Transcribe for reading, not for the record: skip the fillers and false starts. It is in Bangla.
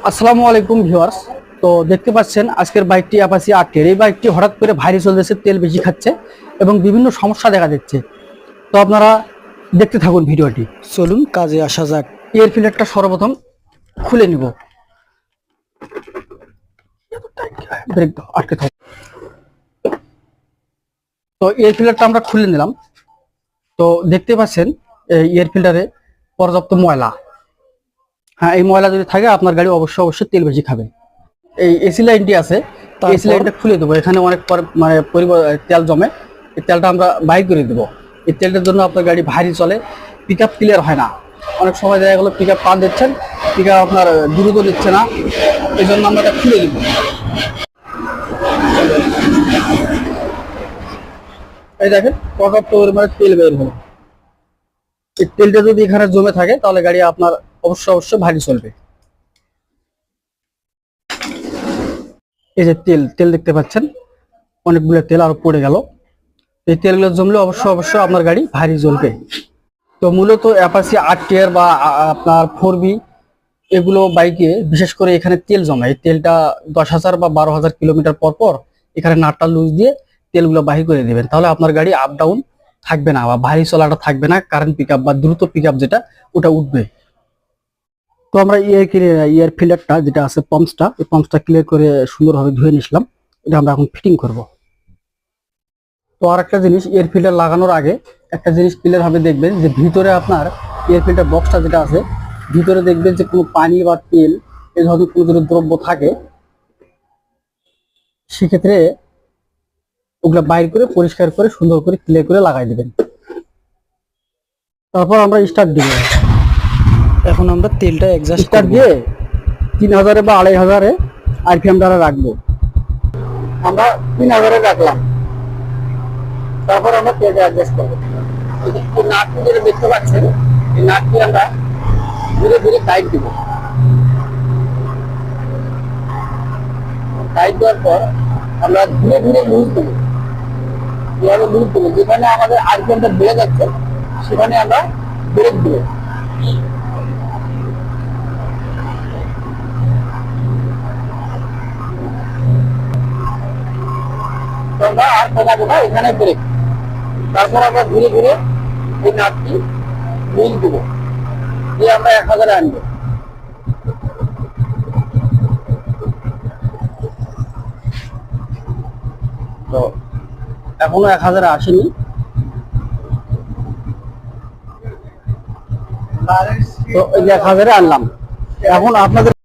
আসসালামু আলাইকুম ভিউয়ার্স। তো দেখতে পাচ্ছেন আজকের বাইকটি অ্যাপাচি আরটিআর। এই বাইকটি হঠাৎ করে ভাইরাস চলতেছে, তেল বেশি খাচ্ছে এবং বিভিন্ন সমস্যা দেখা দিচ্ছে। তো আপনারা দেখতে থাকুন ভিডিওটি। চলুন কাজে আসা যাক। এয়ার ফিল্টারটা সর্বপ্রথম খুলে নিব। ব্রেক দাও, আটকে থাক। তো এয়ার ফিল্টারটা আমরা খুলে নিলাম। তো দেখতে পাচ্ছেন এই এয়ার ফিল্টারে পর্যাপ্ত ময়লা। হ্যাঁ, এই ময়লা যদি থাকে আপনার গাড়ি অবশ্যই তেল বেশি খাবে। এই এসি লাইনটি আছে, এসি লাইনটা খুলে দেবো। এখানে অনেক মানে তেল জমে, এই তেলটা আমরা বাইর করে দেবো। এই তেলটার জন্য আপনার গাড়ি ভারী চলে, পিক আপ ক্লিয়ার হয় না। অনেক সময় দেখা গেলো পিক আপ টান দিচ্ছেন, পিক আপ আপনার দ্রুত দিচ্ছে না, এই জন্য আমরা এটা খুলে দিব। এই দেখেন পর্যাপ্ত পরিমাণে তেল বের হলো। এই তেলটা যদি এখানে জমে থাকে তাহলে গাড়ি আপনার অবশ্যই ভারী চলবে। এই যে তেল তেল দেখতে পাচ্ছেন, অনেকগুলো তেল আরো পড়ে গেল। এই তেলগুলো জমলে অবশ্যই আপনার গাড়ি ভারী জ্বলবে। তো মূলত অ্যাপাচি আরটিআর বা আপনার 4বি এগুলো বাইকে বিশেষ করে এখানে তেল জমে। এই তেলটা 10,000 বা 12,000 কিলোমিটার পর পর এখানে নাটটা লুজ দিয়ে তেলগুলো বাহির করে দিবেন, তাহলে আপনার গাড়ি আপ ডাউন থাকবে না বা ভারী চলাটা থাকবে না। কারেন্ট পিক আপ বা দ্রুত পিক আপ যেটা ওটা উঠবে। তো আমরা এয়ার ফিল্টারটা যেটা আছে পাম্পসটা, এই পাম্পসটা ক্লিয়ার করে সুন্দরভাবে ধুয়ে নিলাম। এটা আমরা এখন ফিটিং করব। তো আর একটা জিনিস, এয়ার ফিল্টার লাগানোর আগে একটা জিনিস ক্লিয়ার ভাবে দেখবেন যে ভিতরে আপনার এয়ার ফিল্টার বক্সটা যেটা আছে, ভিতরে দেখবেন যে কোনো পানি বা তেল এই ধরনের কোনো যদি দ্রব্য থাকে, সেক্ষেত্রে ওগুলা বাইর করে পরিষ্কার করে সুন্দর করে ক্লিয়ার করে লাগাই দেবেন। তারপর আমরা স্টার্ট দিব। এখন আমরা তেলটা এক্সস্ট স্টার্ট দিয়ে 3000 বা 2500 আরপিএম দ্বারা রাখবো। আমরা 3000 রাখলাম। তারপর আমরা তেলটা অ্যাডজাস্ট করবো। এই নাটটি যেটা দেখতে পাচ্ছেন, এই নাটটি আমরা ধীরে ধীরে টাইট দিব। টাইট দেওয়ার পর আমরা ধীরে ধীরে লুজ দেবো। যেভাবে লুজ দেবো, যেখানে আমাদের আরপিএমটা বেড়ে যাচ্ছে সেখানে আমরা ব্রেক দেবো। আমরা আর কমাবো না, এখানে ব্রেক। তারপর আমরা ধীরে ধীরে এই নাটটি লুজ দেবো, দিয়ে আমরা 1000 আনবো। তো এখনো 1000 আসেনি। তো এই 1000 আনলাম। এখন আপনাদের